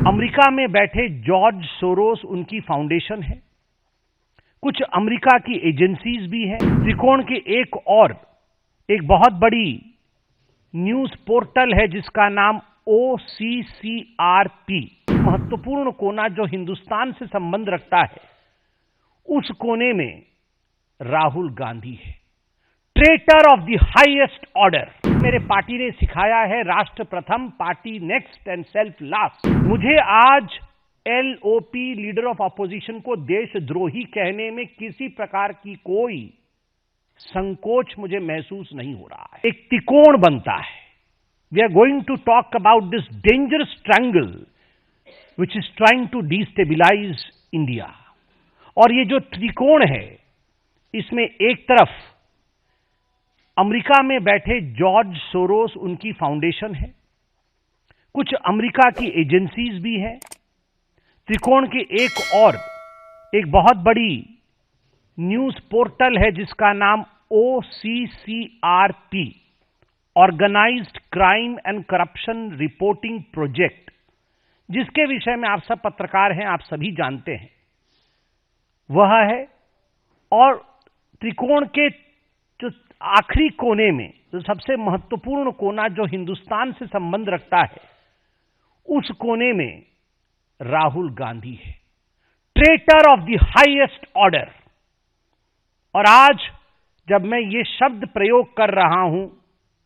America में बैठे George Soros उनकी फाउंडेशन है। कुछ अमेरिका की एजेंसीज भी हैं। त्रिकोण की एक बहुत बड़ी न्यूज पोर्टल है जिसका नाम OCCRP। महत्वपूर्ण कोना जो हिंदुस्तान से संबंध रखता है, उस कोने में राहुल गांधी है, traitor of the highest order. मेरे पार्टी ने सिखाया है राष्ट्र प्रथम, party next and self last. मुझे आज LOP लीडर ऑफ अपोजिशन को देशद्रोही कहने में किसी प्रकार की कोई संकोच मुझे महसूस नहीं हो रहा है। एक त्रिकोण बनता है। We are going to talk about this dangerous triangle which is trying to destabilize India. और ये जो त्रिकोण है, इसमें एक तरफ अमेरिका में बैठे जॉर्ज सोरोस उनकी फाउंडेशन है। कुछ अमेरिका की एजेंसीज भी हैं। त्रिकोण की एक बहुत बड़ी न्यूज पोर्टल है जिसका नाम OCCRP, organised crime and corruption reporting project, जिसके विषय में आप सब पत्रकार हैं, आप सभी जानते हैं वह है। और त्रिकोण के जो आखिरी कोने में जो सबसे महत्वपूर्ण कोना जो हिंदुस्तान से संबंध रखता है, उस कोने में राहुल गांधी है, traitor of the highest order. और आज जब मैं ये शब्द प्रयोग कर रहा हूं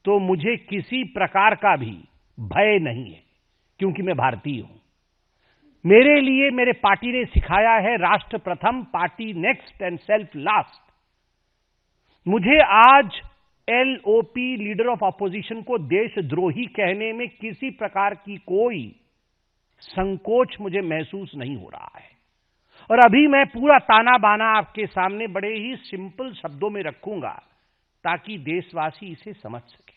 तो मुझे किसी प्रकार का भी भय नहीं है, क्योंकि मैं भारतीय हूं। मेरे लिए मेरे पार्टी ने सिखाया है राष्ट्र प्रथम, party next and self last. मुझे आज LOP लीडर ऑफ अपोजिशन को देशद्रोही कहने में किसी प्रकार की कोई संकोच मुझे महसूस नहीं हो रहा है। और अभी मैं पूरा ताना बाना आपके सामने बड़े ही सिंपल शब्दों में रखूंगा ताकि देशवासी इसे समझ सके।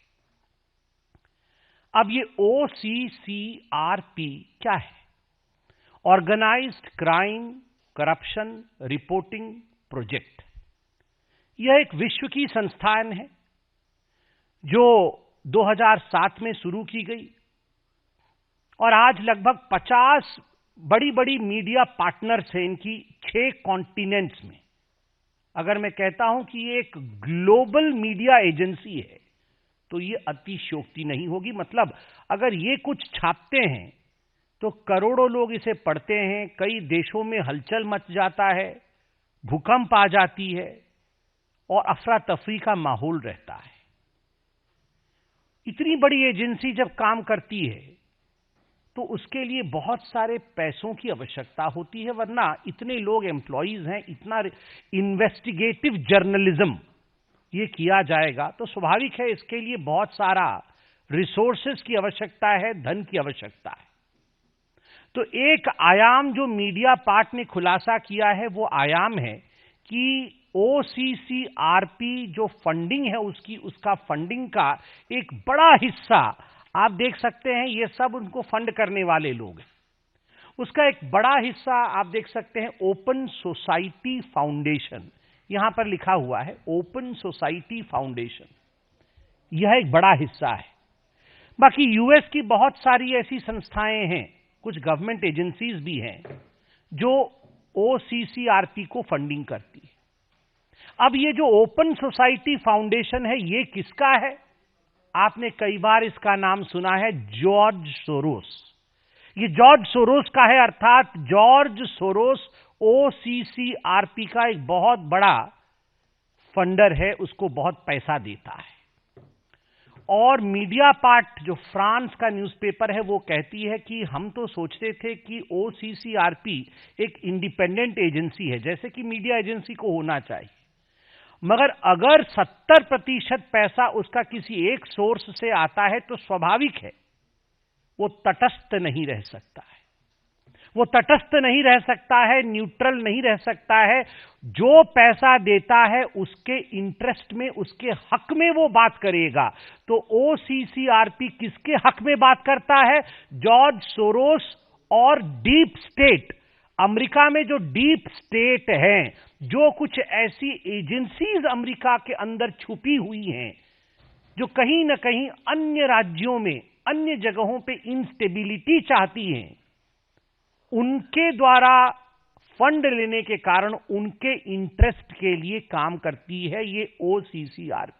अब ये OCCRP क्या है? Organised crime corruption reporting project. यह एक विश्व की संस्थान है जो 2007 में शुरू की गई और आज लगभग 50 बड़ी बड़ी मीडिया पार्टनर्स हैं इनकी 6 कॉन्टिनेंट्स में। अगर मैं कहता हूं कि ये एक ग्लोबल मीडिया एजेंसी है तो ये अतिशयोक्ति नहीं होगी। मतलब अगर ये कुछ छापते हैं तो करोड़ों लोग इसे पढ़ते हैं, कई देशों में हलचल मच जाता है, भूकंप आ जाती है और अफरा तफरी का माहौल रहता है। इतनी बड़ी एजेंसी जब काम करती है तो उसके लिए बहुत सारे पैसों की आवश्यकता होती है, वरना इतने लोग एम्प्लॉइज हैं, इतना इन्वेस्टिगेटिव जर्नलिज्म ये किया जाएगा तो स्वाभाविक है इसके लिए बहुत सारा रिसोर्सेज की आवश्यकता है, धन की आवश्यकता है। तो एक आयाम जो मीडिया पार्ट ने खुलासा किया है वो आयाम है कि OCCRP जो फंडिंग है उसका फंडिंग का एक बड़ा हिस्सा आप देख सकते हैं, ये सब उनको फंड करने वाले लोग हैं। उसका एक बड़ा हिस्सा आप देख सकते हैं ओपन सोसाइटी फाउंडेशन, यहां पर लिखा हुआ है ओपन सोसाइटी फाउंडेशन, यह एक बड़ा हिस्सा है। बाकी US की बहुत सारी ऐसी संस्थाएं हैं, कुछ गवर्नमेंट एजेंसीज भी हैं जो OCCRP को फंडिंग करती है। अब ये जो ओपन सोसाइटी फाउंडेशन है ये किसका है? आपने कई बार इसका नाम सुना है, जॉर्ज सोरोस। ये जॉर्ज सोरोस का है, अर्थात जॉर्ज सोरोस OCCRP का एक बहुत बड़ा फंडर है, उसको बहुत पैसा देता है। और मीडिया पार्ट जो फ्रांस का न्यूज़पेपर है वो कहती है कि हम तो सोचते थे कि OCCRP एक इंडिपेंडेंट एजेंसी है, जैसे कि मीडिया एजेंसी को होना चाहिए, मगर अगर 70% पैसा उसका किसी एक सोर्स से आता है तो स्वाभाविक है वो तटस्थ नहीं रह सकता है। वो तटस्थ नहीं रह सकता है, न्यूट्रल नहीं रह सकता है। जो पैसा देता है उसके इंटरेस्ट में, उसके हक में वो बात करेगा। तो OCCRP किसके हक में बात करता है? जॉर्ज सोरोस और डीप स्टेट, अमेरिका में जो डीप स्टेट है, जो कुछ ऐसी एजेंसीज अमेरिका के अंदर छुपी हुई हैं जो कहीं ना कहीं अन्य राज्यों में, अन्य जगहों पे इंस्टेबिलिटी चाहती हैं, उनके द्वारा फंड लेने के कारण उनके इंटरेस्ट के लिए काम करती है ये ओसीसीआरपी।